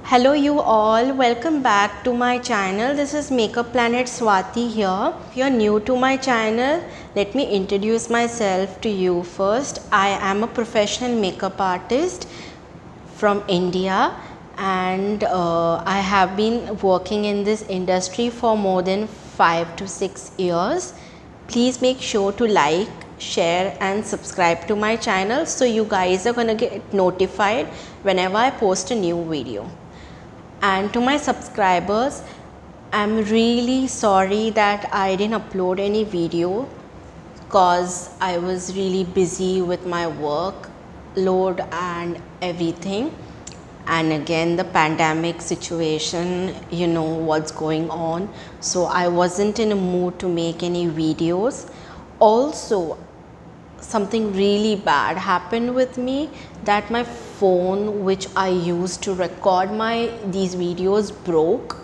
Hello you all, welcome back to my channel. This is Makeup Planet Swati here. If you're new to my channel, let me introduce myself to you first. I am a professional makeup artist from India and I have been working in this industry for more than 5 to 6 years. Please make sure to like, share and subscribe to my channel so you guys are gonna get notified whenever I post a new video. And to my subscribers, I'm really sorry that I didn't upload any video because I was really busy with my work load and everything. And again, the pandemic situation, you know what's going on. So I wasn't in a mood to make any videos. Also, something really bad happened with me, that my phone which I used to record these videos broke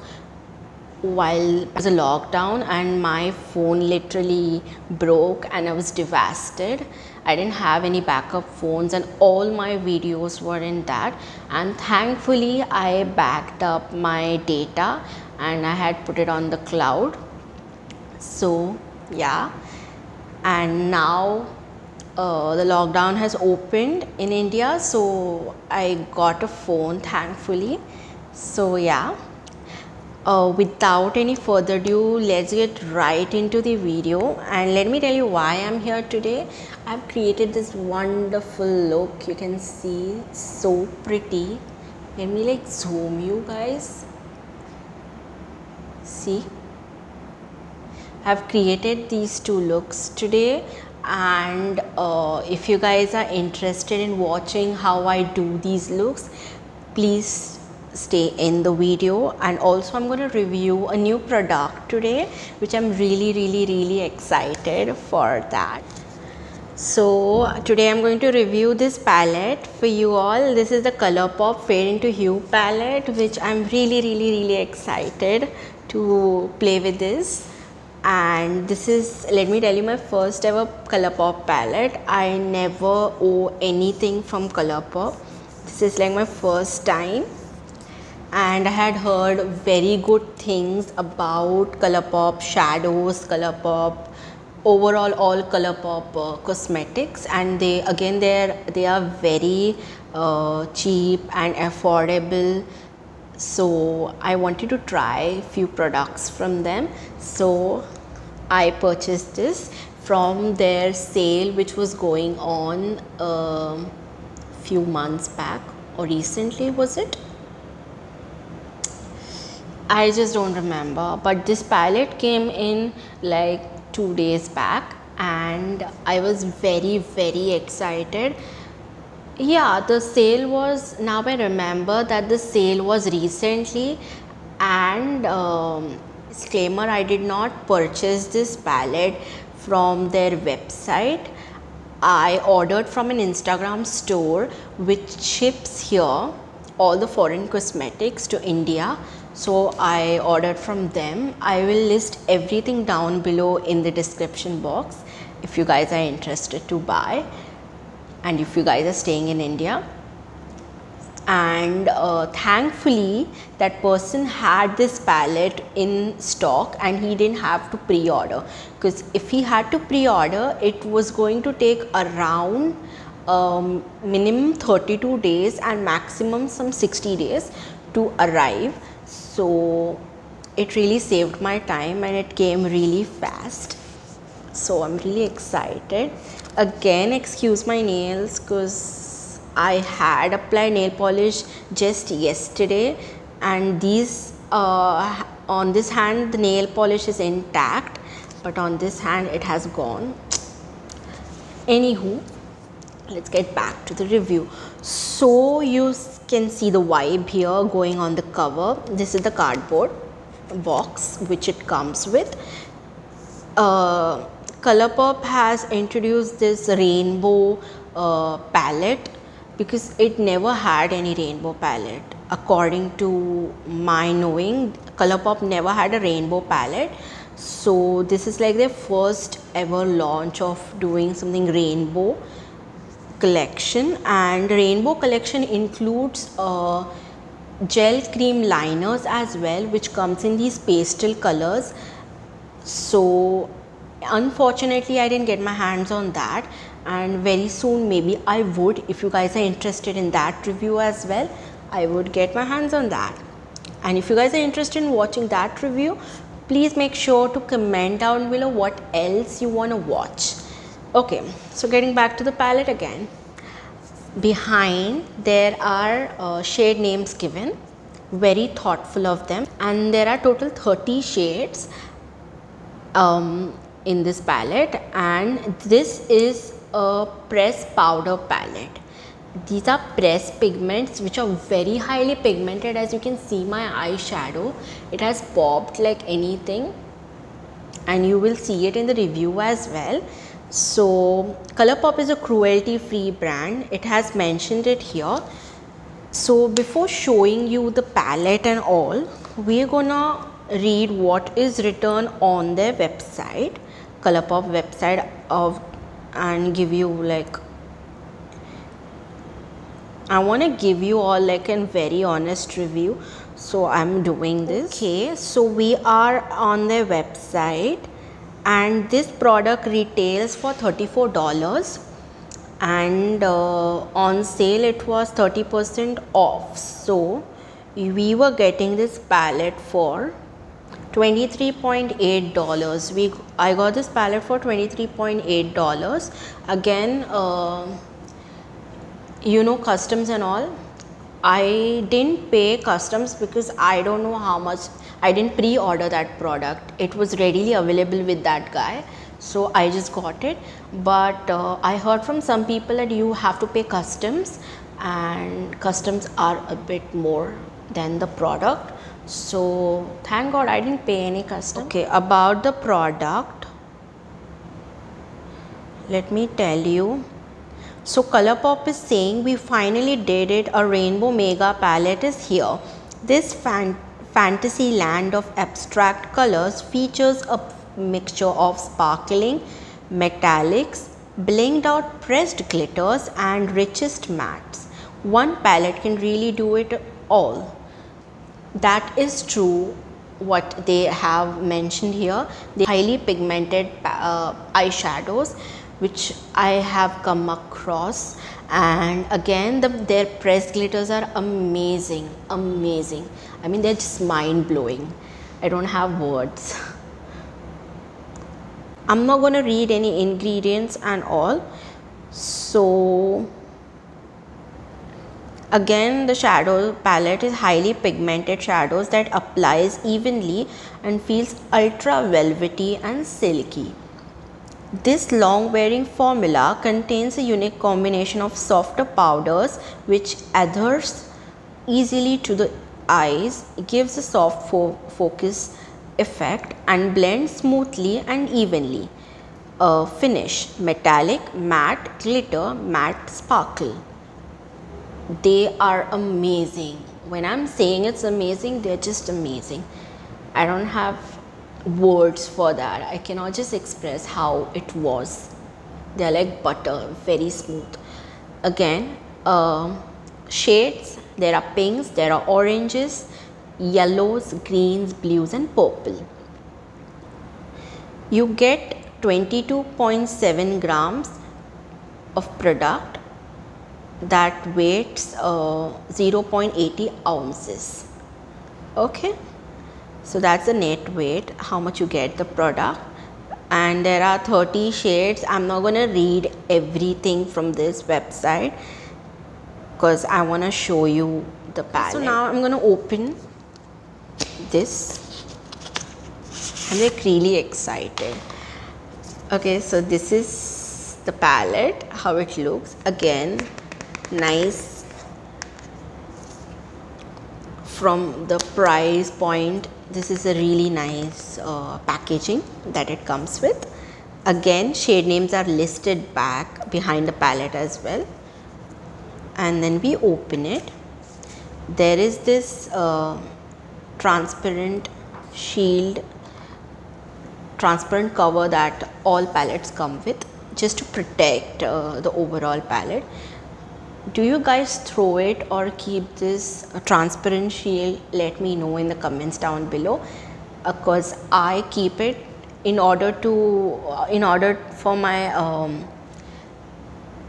while it was a lockdown, and my phone literally broke and I was devastated. I didn't have any backup phones and all my videos were in that, and thankfully I backed up my data and I had put it on the cloud. So yeah, and now the lockdown has opened in India, so I got a phone thankfully. So yeah, without any further ado, let's get right into the video and let me tell you why I'm here today. I've created this wonderful look, you can see, so pretty. Let me like zoom you guys, see. I've created these two looks today, and if you guys are interested in watching how I do these looks, please stay in the video. And also I'm going to review a new product today which I'm really excited for that. So today I'm going to review this palette for you all. This is the ColourPop Fade into Hue palette, which I'm really excited to play with this. And this is, let me tell you, my first ever ColourPop palette. I never owe anything from ColourPop. This is like my first time, and I had heard very good things about ColourPop shadows, ColourPop overall, all ColourPop cosmetics, and they are very cheap and affordable. So I wanted to try few products from them, so I purchased this from their sale which was going on few months back, or recently was it? I just don't remember, but this palette came in like 2 days back and I was very excited. Yeah, the sale was, now I remember that the sale was recently, and disclaimer, I did not purchase this palette from their website. I ordered from an Instagram store which ships here all the foreign cosmetics to India. So I ordered from them. I will list everything down below in the description box if you guys are interested to buy, and if you guys are staying in India. And thankfully that person had this palette in stock and he didn't have to pre-order, because if he had to pre-order, it was going to take around minimum 32 days and maximum some 60 days to arrive. So it really saved my time and it came really fast. So I'm really excited. Again, excuse my nails because I had applied nail polish just yesterday, and these on this hand the nail polish is intact, but on this hand it has gone. Anywho, let's get back to the review. So you can see the vibe here going on the cover. This is the cardboard box which it comes with. ColourPop has introduced this rainbow palette because it never had any rainbow palette. According to my knowing, ColourPop never had a rainbow palette. So this is like their first ever launch of doing something rainbow collection, and rainbow collection includes gel cream liners as well, which comes in these pastel colors. So unfortunately I didn't get my hands on that, and very soon maybe I would. If you guys are interested in that review as well, I would get my hands on that. And if you guys are interested in watching that review, please make sure to comment down below what else you want to watch. Okay, so getting back to the palette again, behind there are shade names given, very thoughtful of them, and there are total 30 shades in this palette, and this is a pressed powder palette. These are pressed pigments which are very highly pigmented. As you can see, my eyeshadow, it has popped like anything, and you will see it in the review as well. So ColourPop is a cruelty free brand, it has mentioned it here. So before showing you the palette and all, we're gonna read what is written on their website, ColourPop website, and give you like, I want to give you all like a very honest review, so I'm doing this. Okay, so we are on their website, and this product retails for $34, and on sale it was 30% off. So we were getting this palette for $23.8. I got this palette for $23.8. Again, you know, customs and all, I didn't pay customs because I don't know how much. I didn't pre-order that product, it was readily available with that guy, so I just got it. But I heard from some people that you have to pay customs, and customs are a bit more than the product. So thank God I didn't pay any custom. Okay, about the product, let me tell you. So ColourPop is saying, we finally did it, a rainbow mega palette is here. This fantasy land of abstract colors features a mixture of sparkling metallics, blinged out pressed glitters, and richest mattes. One palette can really do it all. That is true what they have mentioned here. The highly pigmented eyeshadows which I have come across, and again their pressed glitters are amazing, amazing. I mean, they're just mind blowing. I don't have words. I'm not going to read any ingredients and all. So again, the shadow palette is highly pigmented shadows that applies evenly and feels ultra velvety and silky. This long wearing formula contains a unique combination of softer powders which adheres easily to the eyes, gives a soft focus effect, and blends smoothly and evenly. Finish: metallic, matte, glitter, matte, sparkle. They are amazing. When I'm saying it's amazing, they're just amazing. I don't have words for that. I cannot just express how it was. They're like butter, very smooth. Again, shades, there are pinks, there are oranges, yellows, greens, blues, and purple. You get 22.7 grams of product that weighs 0.80 ounces. Okay, so that's the net weight, how much you get the product. And there are 30 shades. I'm not going to read everything from this website because I want to show you the palette. So now I'm going to open this. I'm like really excited. Okay, so this is the palette, how it looks. Again, nice. From the price point, this is a really nice packaging that it comes with. Again, shade names are listed back behind the palette as well. And then we open it. There is this transparent shield, transparent cover that all palettes come with, just to protect the overall palette. Do you guys throw it or keep this transparent shield? Let me know in the comments down below, because I keep it in order for my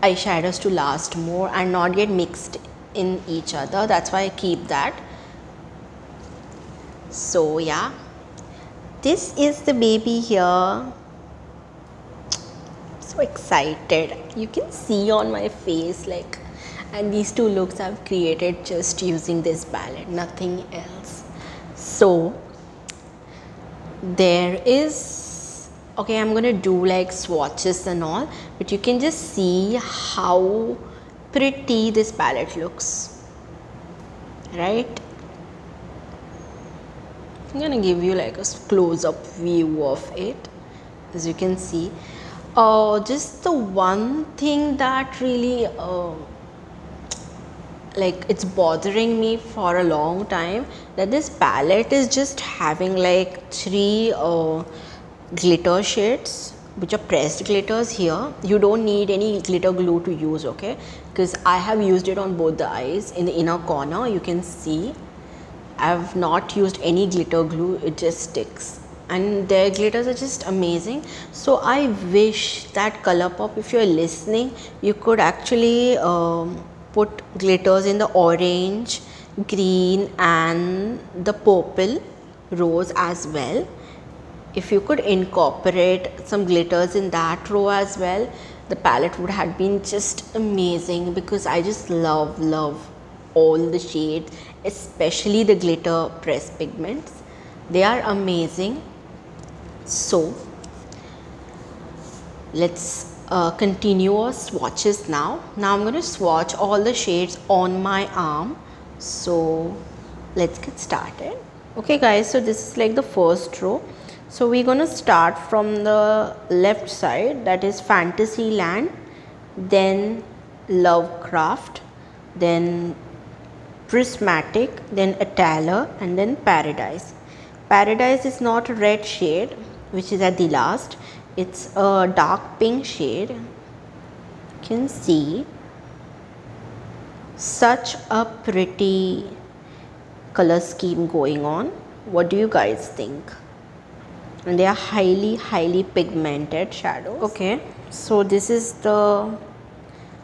eyeshadows to last more and not get mixed in each other. That's why I keep that. So yeah, this is the baby here. So excited, you can see on my face, like, and these two looks I've created just using this palette, nothing else. So there is, okay, I'm gonna do like swatches and all, but you can just see how pretty this palette looks, right? I'm gonna give you like a close-up view of it. As you can see, just the one thing that really like it's bothering me for a long time, that this palette is just having like 3 glitter shades, which are pressed glitters here. You don't need any glitter glue to use, okay, because I have used it on both the eyes. In the inner corner you can see I've not used any glitter glue, it just sticks, and their glitters are just amazing. So I wish that Colourpop, if you're listening, you could actually put glitters in the orange, green and the purple rows as well. If you could incorporate some glitters in that row as well, the palette would have been just amazing, because I just love all the shades, especially the glitter pressed pigments. They are amazing. So let's continue our swatches now. Now I'm going to swatch all the shades on my arm. So let's get started. Okay guys, so this is like the first row. So we're going to start from the left side, that is Fantasyland, then Lovecraft, then Prismatic, then Atala, and then Paradise. Paradise is not a red shade, which is at the last. It's a dark pink shade. You can see such a pretty color scheme going on. What do you guys think? And they are highly pigmented shadows. Okay, so this is the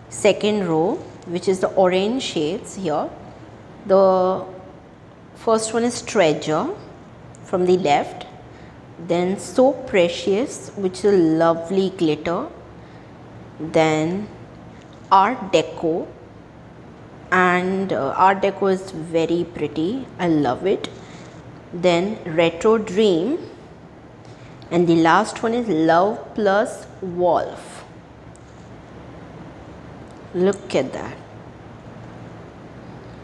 second row, which is the orange shades here. The first one is Treasure from the left, then So Precious, which is a lovely glitter, then Art Deco, and Art Deco is very pretty, I love it, then Retro Dream, and the last one is Love Plus Wolf. Look at that.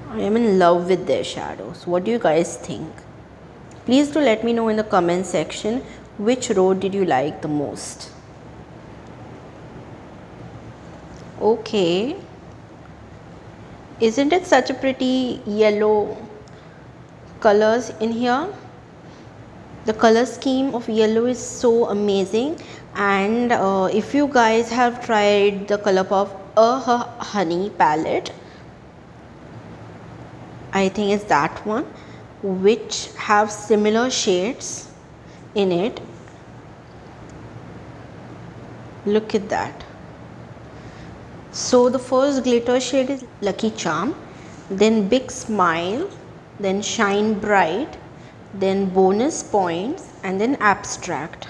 I am in love with their shadows. What do you guys think? Please do let me know in the comment section which row did you like the most. Okay, isn't it such a pretty yellow colors in here? The color scheme of yellow is so amazing. And if you guys have tried the Colourpop Honey palette, I think it's that one, which have similar shades in it. Look at that. So the first glitter shade is Lucky Charm, then Big Smile, then Shine Bright, then Bonus Points, and then Abstract.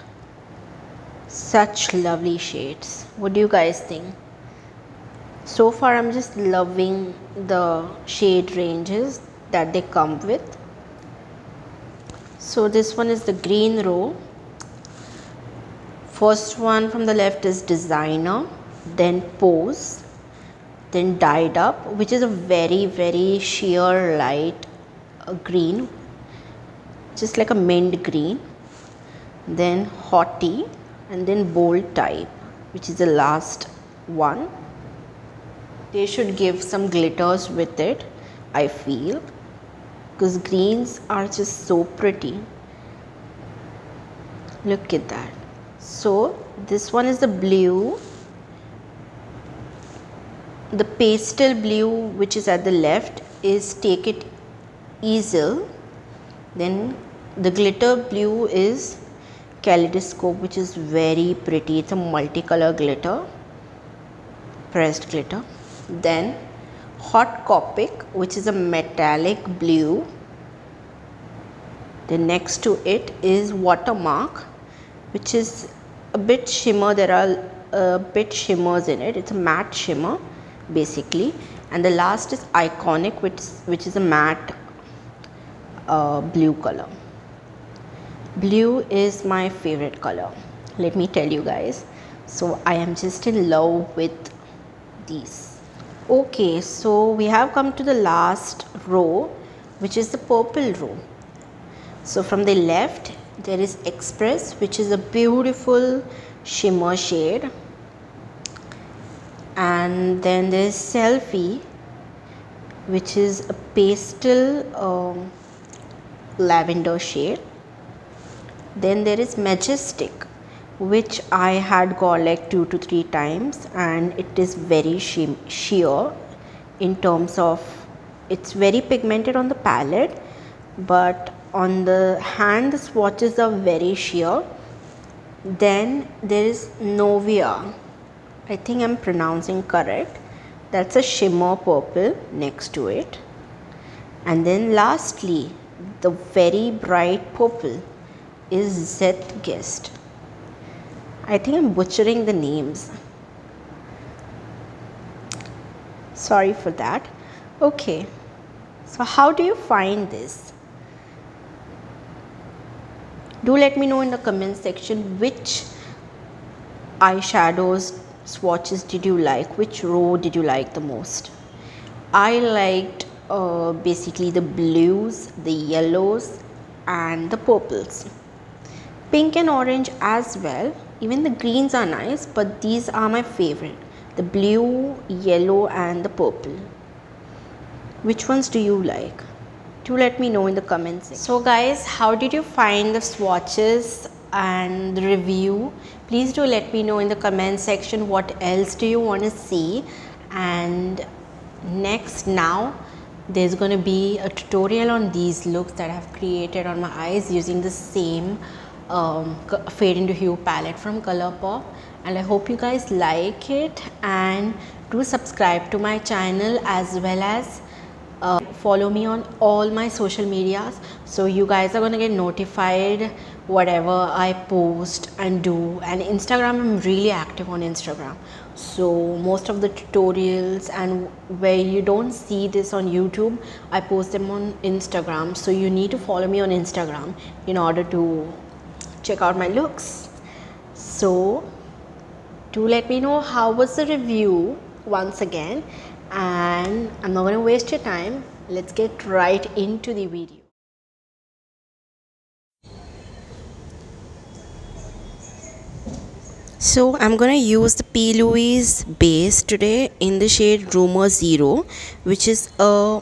Such lovely shades. What do you guys think? So far I'm just loving the shade ranges that they come with. So this one is the green row. First one from the left is Designer, then Pose, then Dyed Up, which is a very sheer light green, just like a mint green, then Haughty, and then Bold Type, which is the last one. They should give some glitters with it, I feel, because greens are just so pretty. Look at that. So this one is the blue, The pastel blue which is at the left is Take It Easel. Then the glitter blue is Kaleidoscope, which is very pretty. It's a multicolor glitter, pressed glitter. Then Hot Copic, which is a metallic blue. Then next to it is Watermark, which is a bit shimmer. There are a bit shimmers in it. It's a matte shimmer basically. And the last is Iconic, which is a matte blue color. Blue is my favorite color, let me tell you guys. So I am just in love with these. Okay, so we have come to the last row, which is the purple row. So from the left there is Express, which is a beautiful shimmer shade, and then there is Selfie, which is a pastel lavender shade. Then there is Majestic, which I had got like 2 to 3 times, and it is very sheer in terms of it's very pigmented on the palette, but on the hand the swatches are very sheer. Then there is Novia, I think I'm pronouncing correct, that's a shimmer purple next to it. And then lastly the very bright purple is Zeitgeist. I think I'm butchering the names, sorry for that. Okay, so how do you find this? Do let me know in the comment section which eyeshadows swatches did you like, which row did you like the most. I liked basically the blues, the yellows and the purples, pink and orange as well. Even the greens are nice, but these are my favorite, the blue, yellow and the purple. Which ones do you like? Do let me know in the comments section. So guys, how did you find the swatches and the review? Please do let me know in the comment section what else do you want to see. And next, now there's going to be a tutorial on these looks that I have created on my eyes using the same Fade into Hue palette from Colourpop, and I hope you guys like it, and do subscribe to my channel as well as follow me on all my social medias, so you guys are gonna get notified whatever I post and do. And Instagram, I'm really active on Instagram, so most of the tutorials and where you don't see this on YouTube, I post them on Instagram, so you need to follow me on Instagram in order to check out my looks. So do let me know how was the review once again, and I'm not going to waste your time. Let's get right into the video. So I'm going to use the P. Louise base today in the shade Rumor Zero, which is a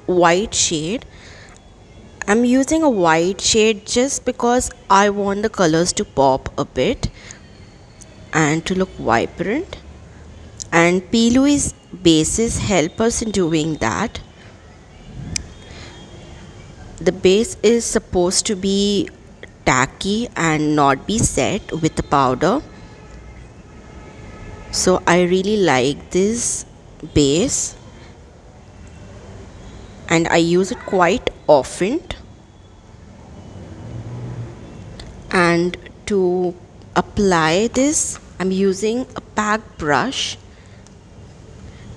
white shade. I'm using a white shade just because I want the colors to pop a bit and to look vibrant, and P. Louise bases help us in doing that. The base is supposed to be tacky and not be set with the powder, so I really like this base and I use it quite often. And to apply this, I'm using a pack brush.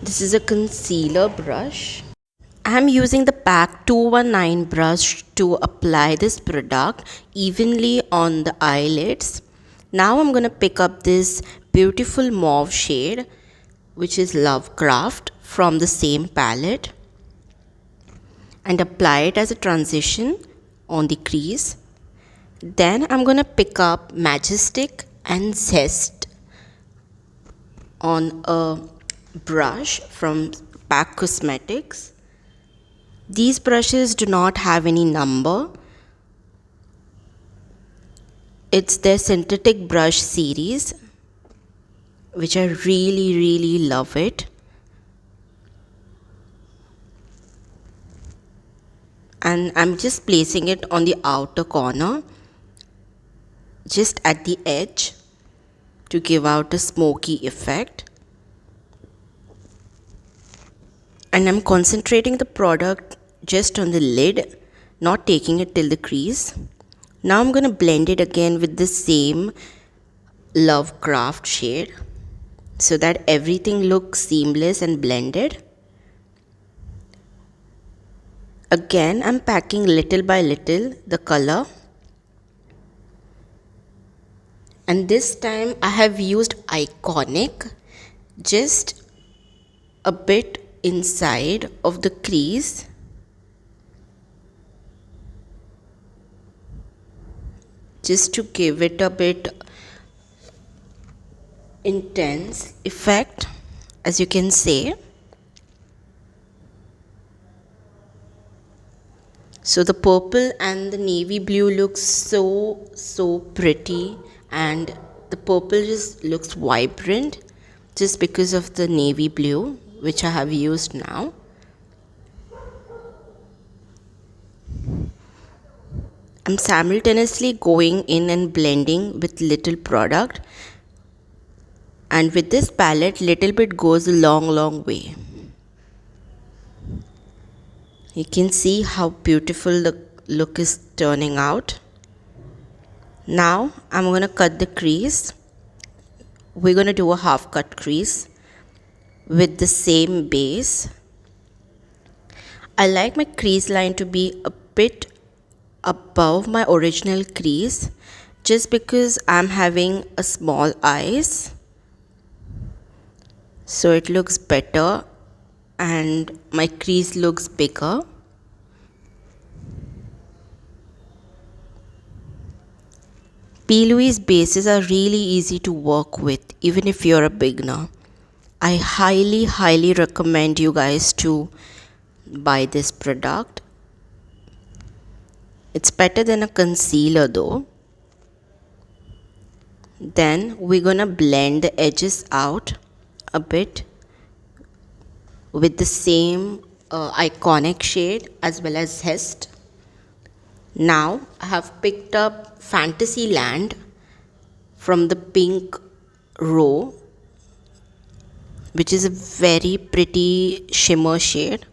This is a concealer brush. I'm using the PAC 219 brush to apply this product evenly on the eyelids. Now I'm going to pick up this beautiful mauve shade, which is Lovecraft, from the same palette, and apply it as a transition on the crease. Then I'm going to pick up Majestic and Zest on a brush from PAC Cosmetics. These brushes do not have any number. It's their synthetic brush series, which I really love it. and I'm just placing it on the outer corner, just at the edge, to give out a smoky effect. And I'm concentrating the product just on the lid, not taking it till the crease. Now I'm going to blend it again with the same Love Craft shade so that everything looks seamless and blended. Again, I'm packing little by little the color. And this time I have used Iconic just a bit inside of the crease. Just to give it a bit intense effect, as you can see. So the purple and the navy blue looks so pretty, and the purple just looks vibrant just because of the navy blue which I have used now. I'm simultaneously going in and blending with little product, and with this palette little bit goes a long way. You can see how beautiful the look is turning out. Now I'm going to cut the crease. We're going to do a half cut crease with the same base. I like my crease line to be a bit above my original crease just because I'm having a small eyes, so it looks better and my crease looks bigger. P. Louise bases are really easy to work with even if you're a beginner. I highly recommend you guys to buy this product. It's better than a concealer though. Then we're gonna blend the edges out a bit with the same Iconic shade as well as Zest. Now I have picked up Fantasyland from the pink row, which is a very pretty shimmer shade.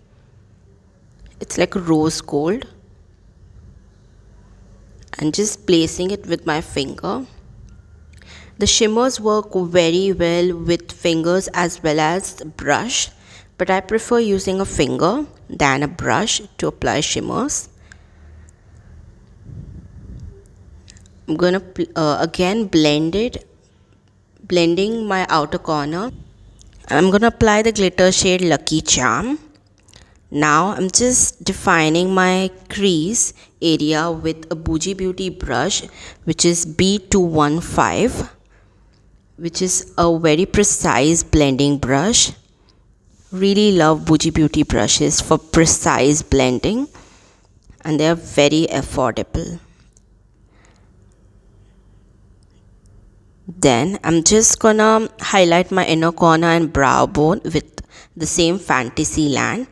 It's like a rose gold, and just placing it with my finger. The shimmers work very well with fingers as well as brush, but I prefer using a finger than a brush to apply shimmers. I'm gonna again blend it, blending my outer corner. I'm gonna apply the glitter shade Lucky Charm. Now I'm just defining my crease area with a Bougie Beauty brush, which is B215, which is a very precise blending brush. Really love Bougie Beauty brushes for precise blending, and they are very affordable. Then I'm just gonna highlight my inner corner and brow bone with the same Fantasyland,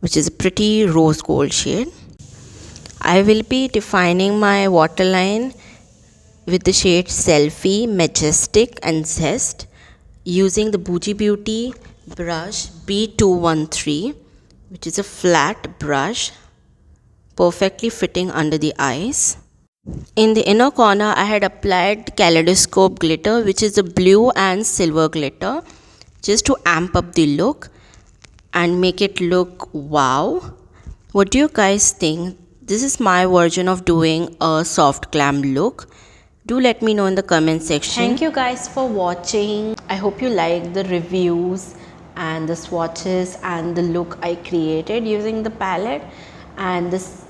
which is a pretty rose gold shade. I will be defining my waterline with the shades Selfie, Majestic and Zest using the Bougie Beauty brush B213, which is a flat brush perfectly fitting under the eyes. In the inner corner I had applied Kaleidoscope glitter, which is a blue and silver glitter, just to amp up the look and make it look wow. What do you guys think? This is my version of doing a soft glam look. Do let me know in the comment section. Thank you guys for watching. I hope you liked the reviews and the swatches and the look I created using the palette. And this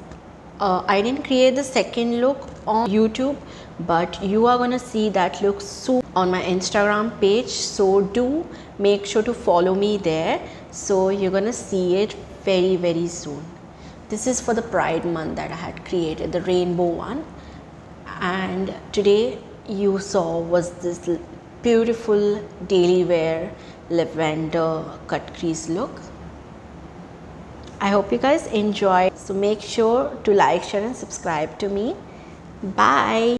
I didn't create the second look on YouTube, but you are gonna see that look soon on my Instagram page, so do make sure to follow me there, so you're gonna see it very soon. This is for the Pride month that I had created, the rainbow one, and today you saw was this beautiful daily wear lavender cut crease look. I hope you guys enjoy. So make sure to like, share and subscribe to me. Bye.